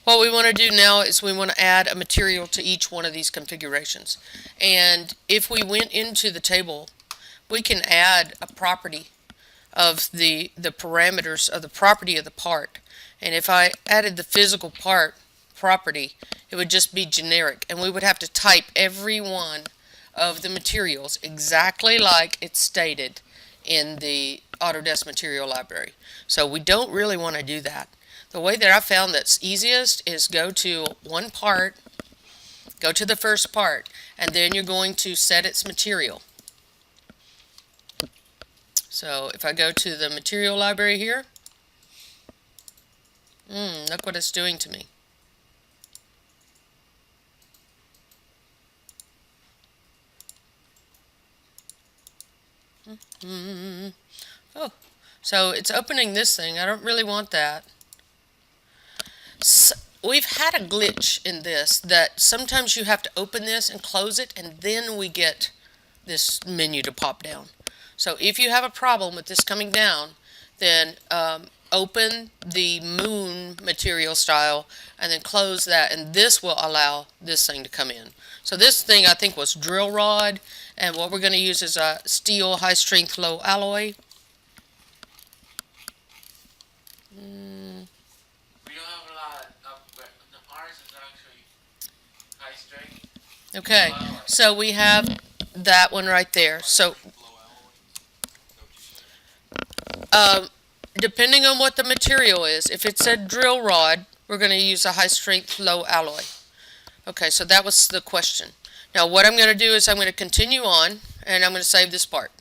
What we want to do now is we want to add a material to each one of these configurations. And if we went into the table, we can add a property of the parameters of the property of the part. And if I added the physical part property, it would just be generic, and we would have to type every one of the materials exactly like it's stated in the Autodesk Material Library. So we don't really want to do that. The way that I found that's easiest is go to one part, go to the first part, and then you're going to set its material. So if I go to the material library here, look what it's doing to me. Oh, so it's opening this thing. I don't really want that. So we've had a glitch in this that sometimes you have to open this and close it, and then we get this menu to pop down. So if you have a problem with this coming down, then open the moon material style and then close that, and this will allow this thing to come in. So this thing I think was drill rod, and what we're going to use is a steel high strength low alloy. We don't have a lot of ours is actually high strength. Okay, so we have that one right there. So depending on what the material is, if it said drill rod, we're going to use a high strength low alloy. Okay, so that was the question. Now what I'm going to do is I'm going to continue on, and I'm going to save this part.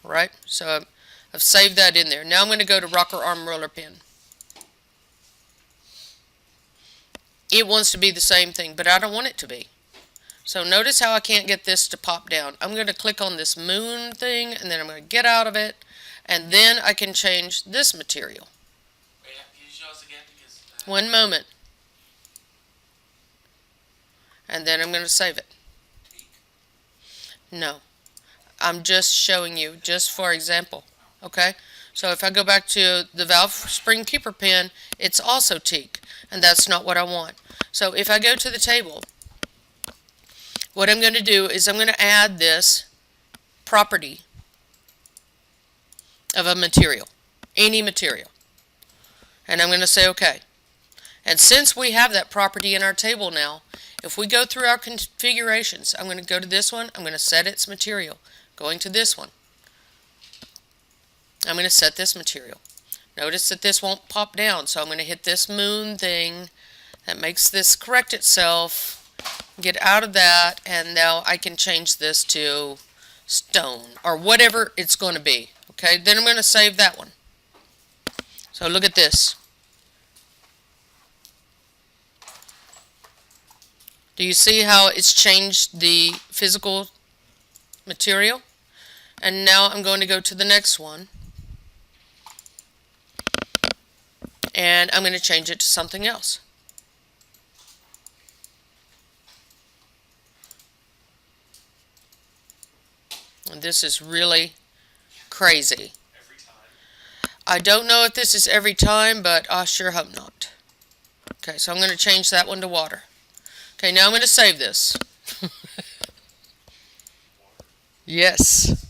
Right? So I've saved that in there. Now I'm going to go to rocker arm roller pin. It wants to be the same thing, but I don't want it to be. So notice how I can't get this to pop down. I'm going to click on this moon thing, and then I'm going to get out of it, and then I can change this material. Wait, can you show us again? Because, One moment. And then I'm going to save it. No. I'm just showing you, just for example. Okay? So if I go back to the valve spring keeper pin, it's also teak, and that's not what I want. So if I go to the table, what I'm going to do is I'm going to add this property of a material, any material, and I'm going to say OK. And since we have that property in our table now, if we go through our configurations, I'm going to go to this one, I'm going to set its material. Going to this one, I'm going to set this material. Notice that this won't pop down, so I'm going to hit this moon thing that makes this correct itself, get out of that, and now I can change this to stone or whatever it's going to be. Okay, then I'm going to save that one. So look at this. Do you see how it's changed the physical material? And now I'm going to go to the next one, and I'm going to change it to something else. And this is really crazy. I don't know if this is every time, but I sure hope not. Okay, so I'm going to change that one to water. Okay, now I'm going to save this. Yes.